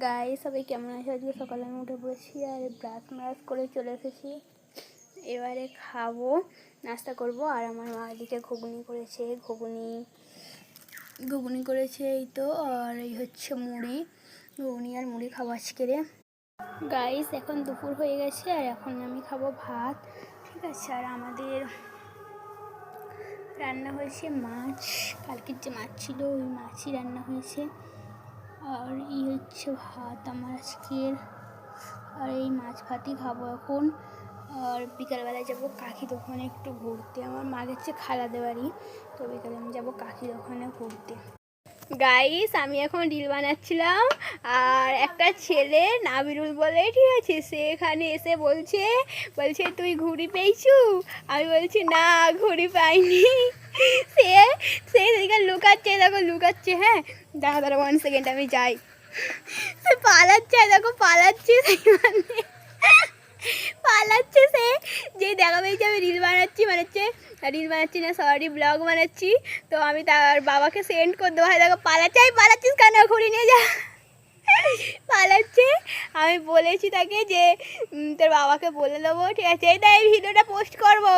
Guys সবাই কেমন আছে? আজকে সকালে আমি উঠে পড়েছি আর ব্রাশ করে চলে এসেছি। এবারে খাবো, নাস্তা করব। আর আমার মা এদিকে ঘুগনি করেছে এই তো। আর এই হচ্ছে ঘুগনি আর মুড়ি খাবো আজকে রে গাইস। এখন দুপুর হয়ে গেছে আর এখন আমি খাবো ভাত, ঠিক আছে। আর আমাদের রান্না হয়েছে মাছ, কালকের যে মাছ ছিল ওই মাছই রান্না হয়েছে। আর এই হচ্ছে ভাত আমার আজকের। আর এই মাছ ভাতই খাবো এখন। আর বিকালবেলায় যাবো কাকি দোকানে একটু ঘুরতে। আমার মা গেছে খালাদের বাড়ি, তো বিকালে আমি যাবো কাকি দোকানে ঘুরতে। গাইস আমি এখন রিল বানাচ্ছিলাম আর একটা ছেলে নাবিরুল বলে, ঠিক আছে, সে এখানে এসে বলছে তুই ঘুড়ি পেয়েছু? আমি বলছি না, ঘুড়ি পাইনি। সে এদিকে লুকাচ্ছে। হ্যাঁ দাঁড়া 1 সেকেন্ড, আমি যাই। সে পালাচ্ছে সে, যে দেখা পেয়েছে আমি রিল বানাচ্ছি না, সরি, ব্লগ বানাচ্ছি। তো আমি তার বাবাকে সেন্ড করে দেবো। হয় দেখো পালাচ্ছিস কেন, ঘুরি নিয়ে যা। পালাচ্ছে। আমি বলেছি তাকে যে তোর বাবাকে বলে দেবো, ঠিক আছে। এই ভিডিওটা পোস্ট করবো।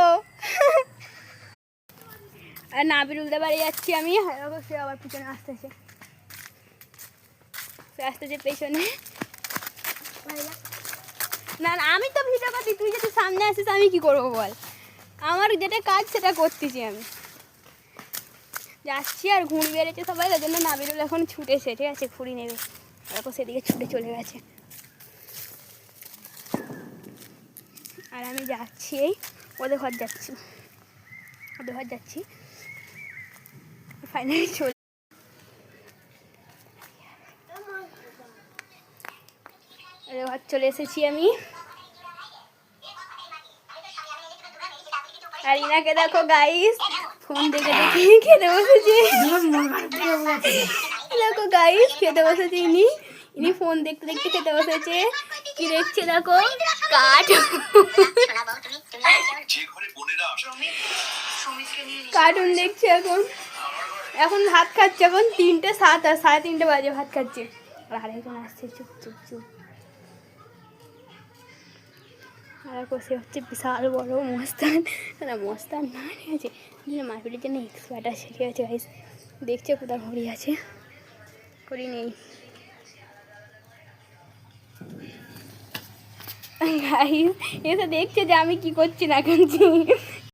আর নাবিরুলদের বাড়ি যাচ্ছি আমি। সে আবার পিছনে আসতেছে পেছনে। না আমি তো ভিডিও করছি, তুই যদি সামনে আসিস আমি কি করবো বল? আমার যেটা কাজ সেটা করতেছি আমি। যাচ্ছি আর ঘুড়ি বেড়েছে সবাই, তার জন্য নাবিরুল এখন ছুটেছে, ঠিক আছে, ঘুড়ি নেবে। তারপর সেদিকে ছুটে চলে গেছে। আর আমি যাচ্ছি, এই ওদের ঘর যাচ্ছি ফাইনালি ঘর চলে এসেছি আমি। আর ইনাকে দেখো গাইস, ফোন দেখে খেতে বসেছে। দেখো গাইস, খেতে বসেছে ইনি ফোন দেখতে খেতে বসেছে। কি দেখছে দেখো, কার্টুন দেখছে। এখন ভাত খাচ্ছে, এখন 3:07 আর 3:30 বাজে ভাত খাচ্ছে। আর আরেকজন আসছে, চুপ। আর সে হচ্ছে বিশাল বড় মস্তান না, ঠিক আছে, মারপিটের জন্য এক্সপার্ট আছে, ঠিক আছে গাইস। দেখছে কোথাও ঘড়ি আছে, ঘড়ি নেই গাইস। এসে দেখছে যে আমি কি করছি না করছি।